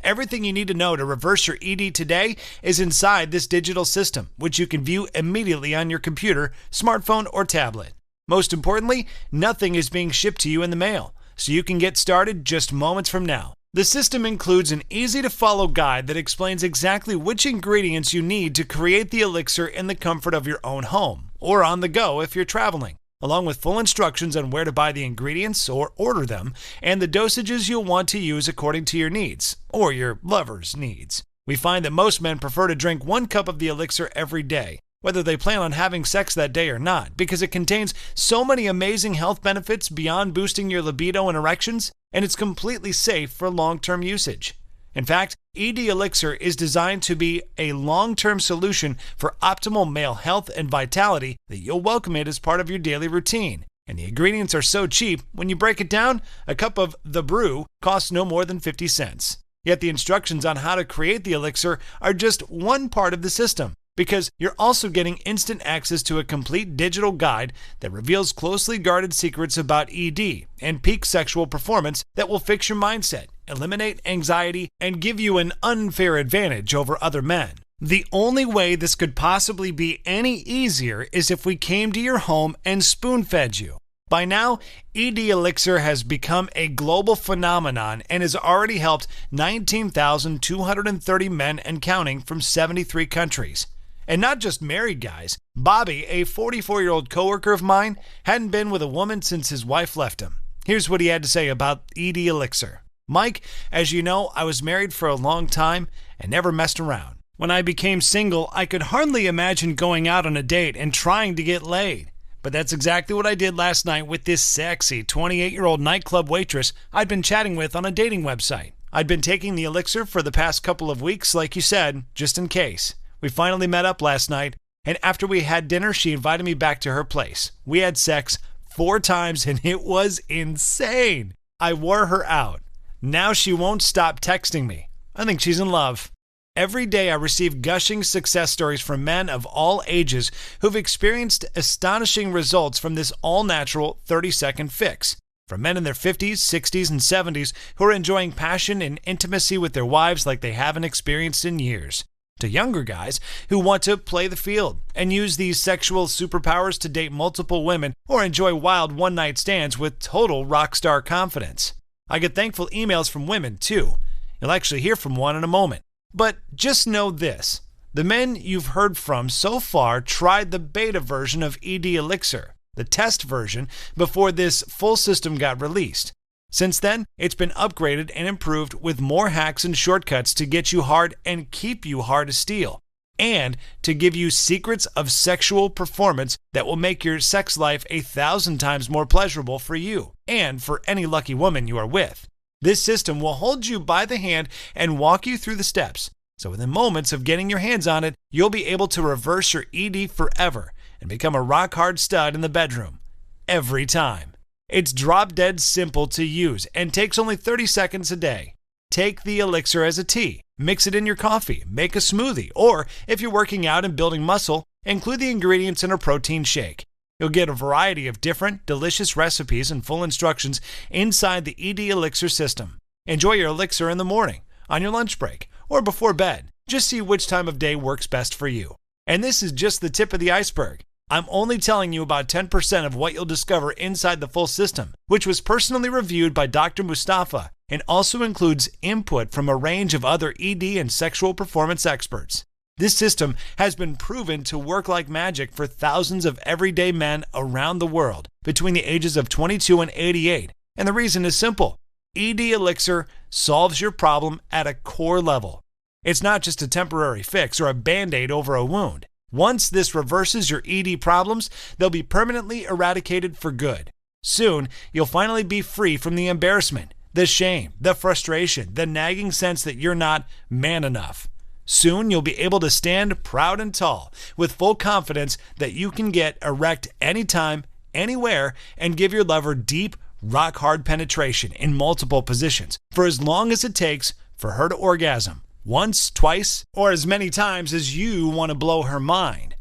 Everything you need to know to reverse your ED today is inside this digital system, which you can view immediately on your computer, smartphone, or tablet. Most importantly, nothing is being shipped to you in the mail, so you can get started just moments from now. The system includes an easy-to-follow guide that explains exactly which ingredients you need to create the elixir in the comfort of your own home, or on the go if you're traveling, along with full instructions on where to buy the ingredients or order them, and the dosages you'll want to use according to your needs, or your lover's needs. We find that most men prefer to drink 1 cup of the elixir every day, whether they plan on having sex that day or not, because it contains so many amazing health benefits beyond boosting your libido and erections, and it's completely safe for long-term usage. In fact, ED Elixir is designed to be a long-term solution for optimal male health and vitality that you'll welcome it as part of your daily routine. And the ingredients are so cheap, when you break it down, a cup of the brew costs no more than 50 cents. Yet the instructions on how to create the elixir are just one part of the system, because you're also getting instant access to a complete digital guide that reveals closely guarded secrets about ED and peak sexual performance that will fix your mindset, eliminate anxiety, and give you an unfair advantage over other men. The only way this could possibly be any easier is if we came to your home and spoon-fed you. By now, ED Elixir has become a global phenomenon and has already helped 19,230 men and counting from 73 countries. And not just married guys. Bobby, a 44-year-old coworker of mine, hadn't been with a woman since his wife left him. Here's what he had to say about ED Elixir. Mike, as you know, I was married for a long time and never messed around. When I became single, I could hardly imagine going out on a date and trying to get laid. But that's exactly what I did last night with this sexy 28-year-old nightclub waitress I'd been chatting with on a dating website. I'd been taking the elixir for the past couple of weeks, like you said, just in case. We finally met up last night, and after we had dinner, she invited me back to her place. We had sex 4 times, and it was insane. I wore her out. Now she won't stop texting me. I think she's in love. Every day I receive gushing success stories from men of all ages who've experienced astonishing results from this all-natural 30-second fix. From men in their 50s, 60s, and 70s who are enjoying passion and intimacy with their wives like they haven't experienced in years, to younger guys who want to play the field and use these sexual superpowers to date multiple women or enjoy wild one-night stands with total rock star confidence. I get thankful emails from women, too. You'll actually hear from one in a moment. But just know this. The men you've heard from so far tried the beta version of ED Elixir, the test version, before this full system got released. Since then, it's been upgraded and improved with more hacks and shortcuts to get you hard and keep you hard as steel, and to give you secrets of sexual performance that will make your sex life 1,000 times more pleasurable for you and for any lucky woman you are with. This system will hold you by the hand and walk you through the steps, so within moments of getting your hands on it, you'll be able to reverse your ED forever and become a rock-hard stud in the bedroom. Every time. It's drop-dead simple to use and takes only 30 seconds a day. Take the elixir as a tea, mix it in your coffee, make a smoothie, or if you're working out and building muscle, include the ingredients in a protein shake. You'll get a variety of different, delicious recipes and full instructions inside the ED Elixir system. Enjoy your elixir in the morning, on your lunch break, or before bed. Just see which time of day works best for you. And this is just the tip of the iceberg. I'm only telling you about 10% of what you'll discover inside the full system, which was personally reviewed by Dr. Mustafa and also includes input from a range of other ED and sexual performance experts. This system has been proven to work like magic for thousands of everyday men around the world between the ages of 22 and 88, and the reason is simple. ED Elixir solves your problem at a core level. It's not just a temporary fix or a band-aid over a wound. Once this reverses your ED problems, they'll be permanently eradicated for good. Soon, you'll finally be free from the embarrassment, the shame, the frustration, the nagging sense that you're not man enough. Soon, you'll be able to stand proud and tall with full confidence that you can get erect anytime, anywhere, and give your lover deep, rock-hard penetration in multiple positions for as long as it takes for her to orgasm. Once, twice, or as many times as you want to blow her mind.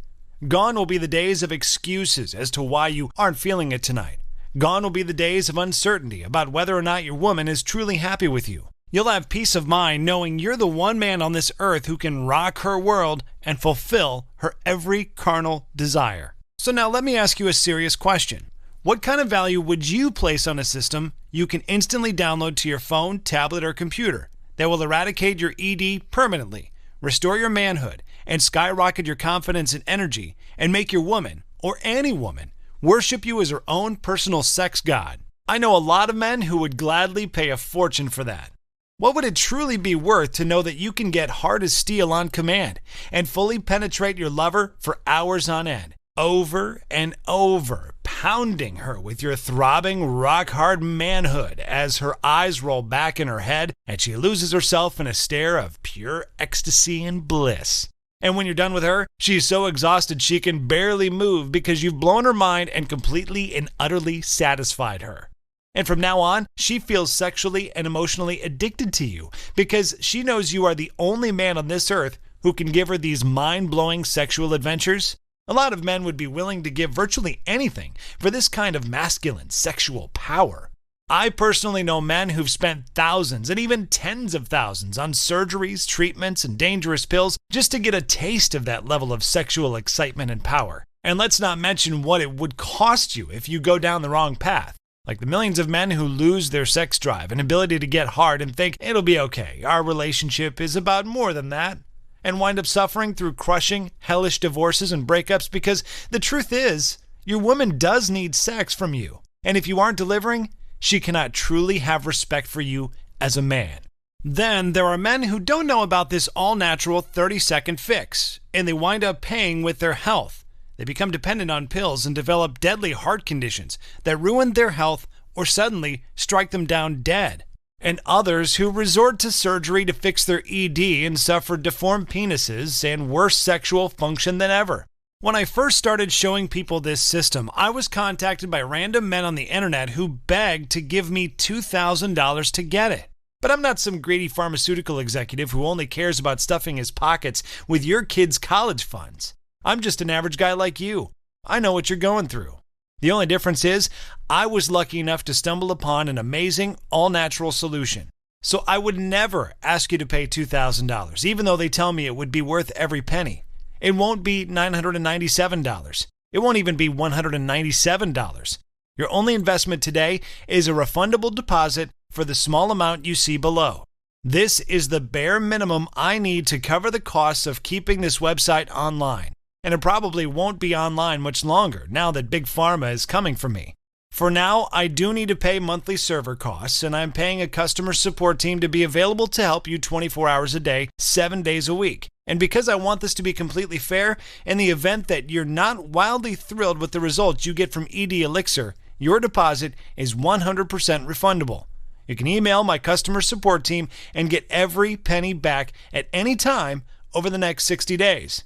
Gone will be the days of excuses as to why you aren't feeling it tonight. Gone will be the days of uncertainty about whether or not your woman is truly happy with you. You'll have peace of mind knowing you're the one man on this earth who can rock her world and fulfill her every carnal desire. So now let me ask you a serious question. What kind of value would you place on a system you can instantly download to your phone, tablet, or computer that will eradicate your ED permanently, restore your manhood, and skyrocket your confidence and energy, and make your woman, or any woman, worship you as her own personal sex god? I know a lot of men who would gladly pay a fortune for that. What would it truly be worth to know that you can get hard as steel on command and fully penetrate your lover for hours on end, over and over, pounding her with your throbbing, rock-hard manhood as her eyes roll back in her head and she loses herself in a stare of pure ecstasy and bliss? And when you're done with her, she's so exhausted she can barely move because you've blown her mind and completely and utterly satisfied her. And from now on, she feels sexually and emotionally addicted to you because she knows you are the only man on this earth who can give her these mind-blowing sexual adventures. A lot of men would be willing to give virtually anything for this kind of masculine sexual power. I personally know men who've spent thousands and even tens of thousands on surgeries, treatments, and dangerous pills just to get a taste of that level of sexual excitement and power. And let's not mention what it would cost you if you go down the wrong path. Like the millions of men who lose their sex drive and ability to get hard and think, it'll be okay, our relationship is about more than that, and wind up suffering through crushing, hellish divorces and breakups because the truth is, your woman does need sex from you. And if you aren't delivering, she cannot truly have respect for you as a man. Then there are men who don't know about this all-natural 30-second fix, and they wind up paying with their health. They become dependent on pills and develop deadly heart conditions that ruin their health or suddenly strike them down dead. And others who resort to surgery to fix their ED and suffer deformed penises and worse sexual function than ever. When I first started showing people this system, I was contacted by random men on the internet who begged to give me $2,000 to get it. But I'm not some greedy pharmaceutical executive who only cares about stuffing his pockets with your kids' college funds. I'm just an average guy like you. I know what you're going through. The only difference is, I was lucky enough to stumble upon an amazing, all-natural solution. So I would never ask you to pay $2,000, even though they tell me it would be worth every penny. It won't be $997. It won't even be $197. Your only investment today is a refundable deposit for the small amount you see below. This is the bare minimum I need to cover the costs of keeping this website online. And it probably won't be online much longer now that Big Pharma is coming for me. For now, I do need to pay monthly server costs, and I'm paying a customer support team to be available to help you 24 hours a day, 7 days a week. And because I want this to be completely fair, in the event that you're not wildly thrilled with the results you get from ED Elixir, your deposit is 100% refundable. You can email my customer support team and get every penny back at any time over the next 60 days.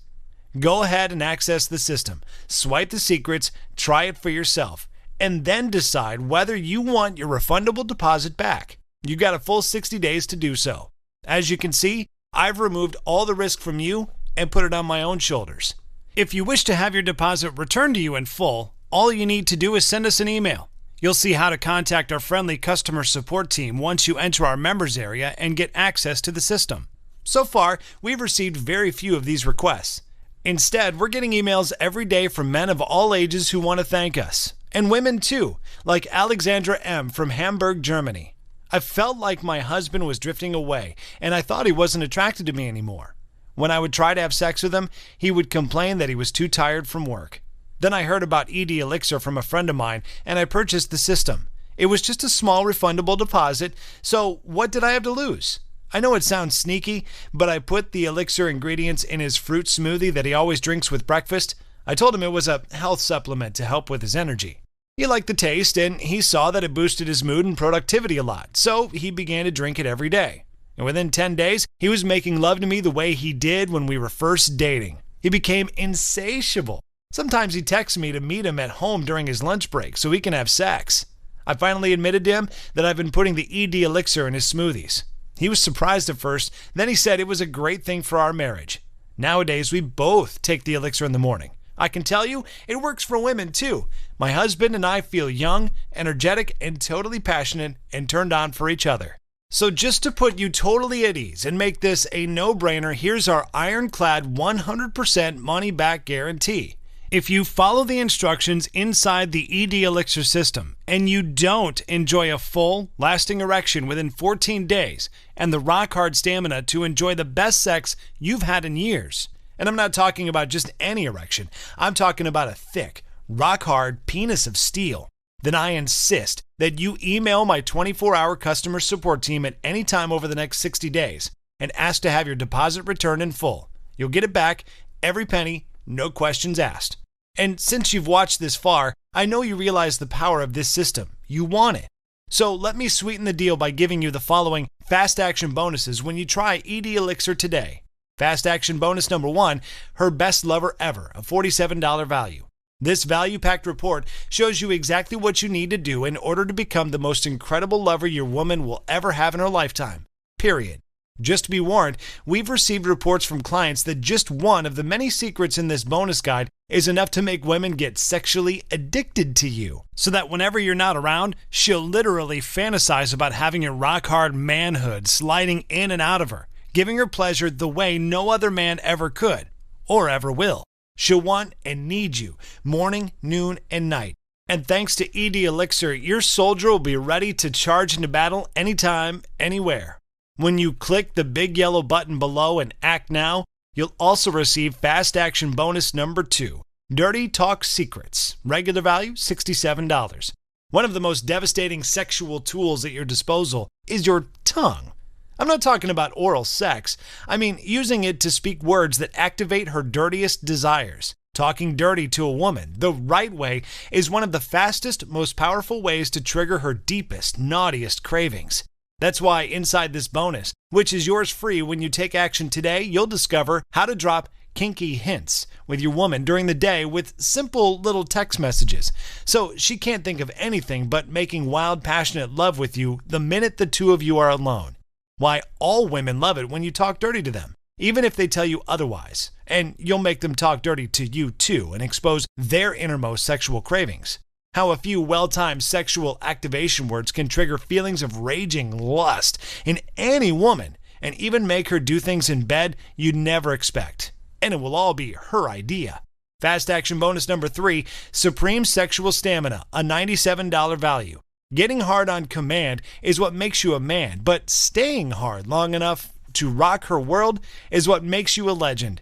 Go ahead and access the system, swipe the secrets, try it for yourself, and then decide whether you want your refundable deposit back. You got a full 60 days to do so. As you can see, I've removed all the risk from you and put it on my own shoulders. If you wish to have your deposit returned to you in full, all you need to do is send us an email. You'll see how to contact our friendly customer support team once you enter our members area and get access to the system. So far, we've received very few of these requests. Instead, we're getting emails every day from men of all ages who want to thank us. And women too, like Alexandra M. from Hamburg, Germany. I felt like my husband was drifting away, and I thought he wasn't attracted to me anymore. When I would try to have sex with him, he would complain that he was too tired from work. Then I heard about ED Elixir from a friend of mine, and I purchased the system. It was just a small refundable deposit, so what did I have to lose? I know it sounds sneaky, but I put the Elixir ingredients in his fruit smoothie that he always drinks with breakfast. I told him it was a health supplement to help with his energy. He liked the taste, and he saw that it boosted his mood and productivity a lot, so he began to drink it every day. And within 10 days, he was making love to me the way he did when we were first dating. He became insatiable. Sometimes he texts me to meet him at home during his lunch break so we can have sex. I finally admitted to him that I've been putting the ED Elixir in his smoothies. He was surprised at first, then he said it was a great thing for our marriage. Nowadays, we both take the Elixir in the morning. I can tell you, it works for women too. My husband and I feel young, energetic, and totally passionate and turned on for each other. So just to put you totally at ease and make this a no-brainer, here's our ironclad 100% money-back guarantee. If you follow the instructions inside the ED Elixir system and you don't enjoy a full, lasting erection within 14 days and the rock-hard stamina to enjoy the best sex you've had in years, and I'm not talking about just any erection, I'm talking about a thick, rock-hard penis of steel, then I insist that you email my 24-hour customer support team at any time over the next 60 days and ask to have your deposit returned in full. You'll get it back, every penny, no questions asked. And since you've watched this far, I know you realize the power of this system. You want it. So let me sweeten the deal by giving you the following fast action bonuses when you try ED Elixir today. Fast action bonus number 1, her best lover ever, a $47 value. This value-packed report shows you exactly what you need to do in order to become the most incredible lover your woman will ever have in her lifetime. Period. Just to be warned, we've received reports from clients that just one of the many secrets in this bonus guide is enough to make women get sexually addicted to you, so that whenever you're not around, she'll literally fantasize about having your rock-hard manhood sliding in and out of her, giving her pleasure the way no other man ever could, or ever will. She'll want and need you morning, noon, and night. And thanks to ED Elixir, your soldier will be ready to charge into battle anytime, anywhere. When you click the big yellow button below and act now, you'll also receive fast action bonus number 2, Dirty Talk Secrets, regular value $67. One of the most devastating sexual tools at your disposal is your tongue. I'm not talking about oral sex. I mean using it to speak words that activate her dirtiest desires. Talking dirty to a woman the right way is one of the fastest, most powerful ways to trigger her deepest, naughtiest cravings. That's why inside this bonus, which is yours free when you take action today, you'll discover how to drop kinky hints with your woman during the day with simple little text messages. So she can't think of anything but making wild, passionate love with you the minute the two of you are alone. Why all women love it when you talk dirty to them, even if they tell you otherwise. And you'll make them talk dirty to you too and expose their innermost sexual cravings. How a few well-timed sexual activation words can trigger feelings of raging lust in any woman and even make her do things in bed you'd never expect. And it will all be her idea. Fast action bonus number 3, Supreme Sexual Stamina, a $97 value. Getting hard on command is what makes you a man, but staying hard long enough to rock her world is what makes you a legend.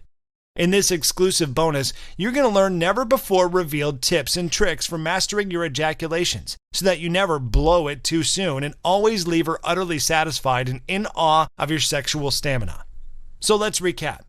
In this exclusive bonus, you're going to learn never-before-revealed tips and tricks for mastering your ejaculations so that you never blow it too soon and always leave her utterly satisfied and in awe of your sexual stamina. So let's recap.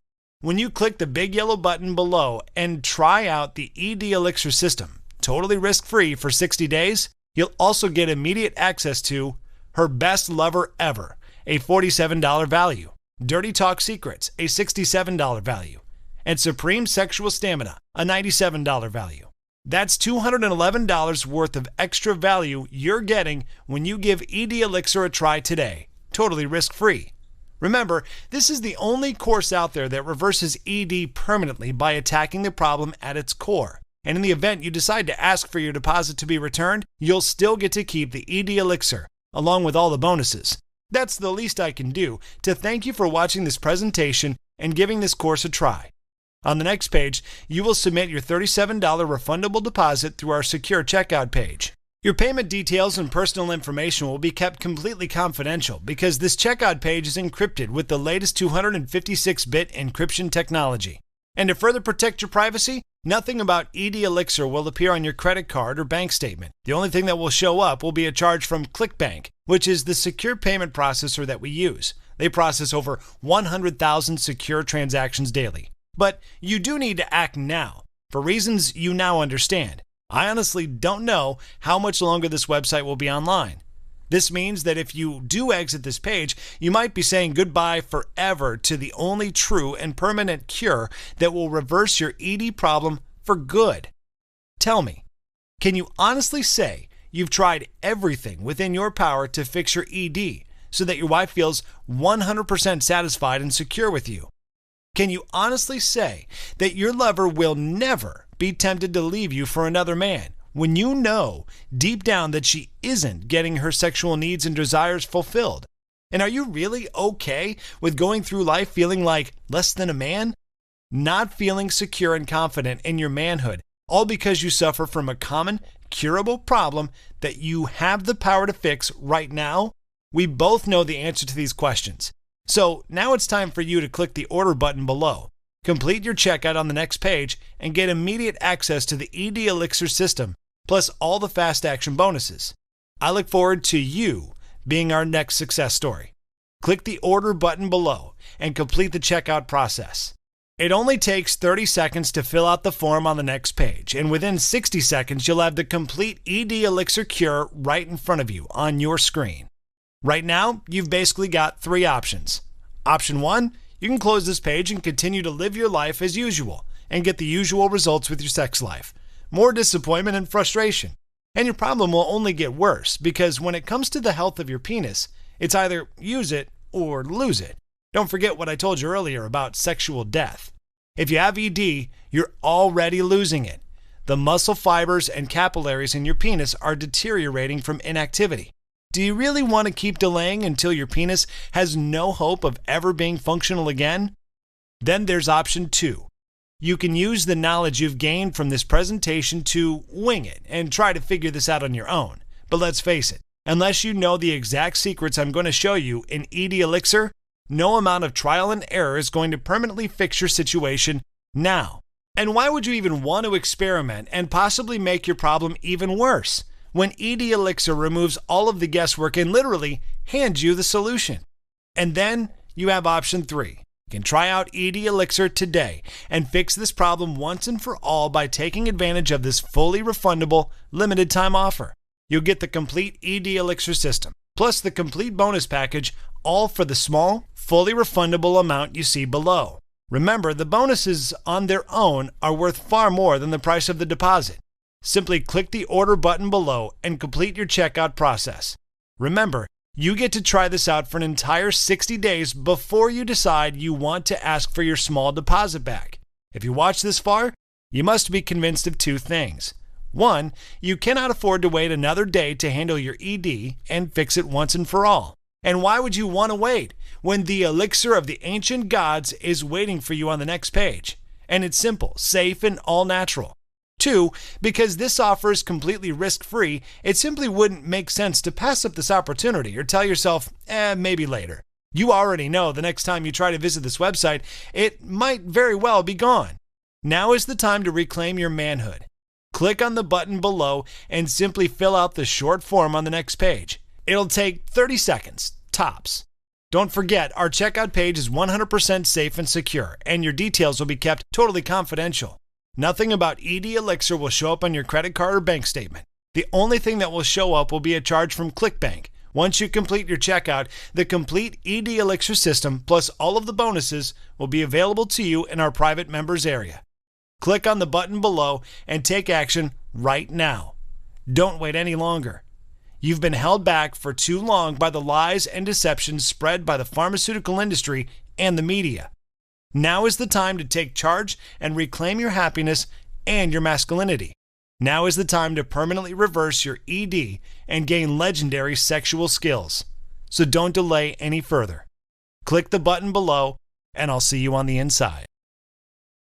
When you click the big yellow button below and try out the ED Elixir system, totally risk-free for 60 days, you'll also get immediate access to her best lover ever, a $47 value, Dirty Talk Secrets, a $67 value, and Supreme Sexual Stamina, a $97 value. That's $211 worth of extra value you're getting when you give ED Elixir a try today, totally risk-free. Remember, this is the only course out there that reverses ED permanently by attacking the problem at its core. And in the event you decide to ask for your deposit to be returned, you'll still get to keep the ED Elixir, along with all the bonuses. That's the least I can do to thank you for watching this presentation and giving this course a try. On the next page, you will submit your $37 refundable deposit through our secure checkout page. Your payment details and personal information will be kept completely confidential because this checkout page is encrypted with the latest 256-bit encryption technology. And to further protect your privacy, Nothing about ED Elixir will appear on your credit card or bank statement. The only thing that will show up will be a charge from ClickBank, which is the secure payment processor that we use. They process over 100,000 secure transactions daily. But you do need to act now, for reasons you now understand. I honestly don't know how much longer this website will be online. This means that if you do exit this page, you might be saying goodbye forever to the only true and permanent cure that will reverse your ED problem for good. Tell me, can you honestly say you've tried everything within your power to fix your ED so that your wife feels 100% satisfied and secure with you? Can you honestly say that your lover will never be tempted to leave you for another man when you know deep down that she isn't getting her sexual needs and desires fulfilled? And are you really okay with going through life feeling like less than a man? Not feeling secure and confident in your manhood, all because you suffer from a common, curable problem that you have the power to fix right now? We both know the answer to these questions. So now it's time for you to click the order button below, complete your checkout on the next page, and get immediate access to the ED Elixir system, plus all the fast action bonuses. I look forward to you being our next success story. Click the order button below and complete the checkout process. It only takes 30 seconds to fill out the form on the next page, and within 60 seconds you'll have the complete ED Elixir cure right in front of you on your screen. Right now, you've basically got three options. Option 1, you can close this page and continue to live your life as usual and get the usual results with your sex life. More disappointment and frustration. And your problem will only get worse because when it comes to the health of your penis, it's either use it or lose it. Don't forget what I told you earlier about sexual death. If you have ED, you're already losing it. The muscle fibers and capillaries in your penis are deteriorating from inactivity. Do you really want to keep delaying until your penis has no hope of ever being functional again? Then there's option 2. You can use the knowledge you've gained from this presentation to wing it and try to figure this out on your own. But let's face it, unless you know the exact secrets I'm going to show you in ED Elixir, no amount of trial and error is going to permanently fix your situation now. And why would you even want to experiment and possibly make your problem even worse when ED Elixir removes all of the guesswork and literally hands you the solution? And then you have option 3. You can try out ED Elixir today and fix this problem once and for all by taking advantage of this fully refundable limited time offer. You'll get the complete ED Elixir system, plus the complete bonus package, all for the small, fully refundable amount you see below. Remember, the bonuses on their own are worth far more than the price of the deposit. Simply click the order button below and complete your checkout process. Remember, you get to try this out for an entire 60 days before you decide you want to ask for your small deposit back. If you watch this far, you must be convinced of 2 things. 1, you cannot afford to wait another day to handle your ED and fix it once and for all. And why would you want to wait when the elixir of the ancient gods is waiting for you on the next page? And it's simple, safe, and all natural. 2, because this offer is completely risk-free, it simply wouldn't make sense to pass up this opportunity or tell yourself, maybe later. You already know the next time you try to visit this website, it might very well be gone. Now is the time to reclaim your manhood. Click on the button below and simply fill out the short form on the next page. It'll take 30 seconds, tops. Don't forget, our checkout page is 100% safe and secure, and your details will be kept totally confidential. Nothing about ED Elixir will show up on your credit card or bank statement. The only thing that will show up will be a charge from ClickBank. Once you complete your checkout, the complete ED Elixir system plus all of the bonuses will be available to you in our private members area. Click on the button below and take action right now. Don't wait any longer. You've been held back for too long by the lies and deceptions spread by the pharmaceutical industry and the media. Now is the time to take charge and reclaim your happiness and your masculinity. Now is the time to permanently reverse your ED and gain legendary sexual skills. So don't delay any further. Click the button below, and I'll see you on the inside.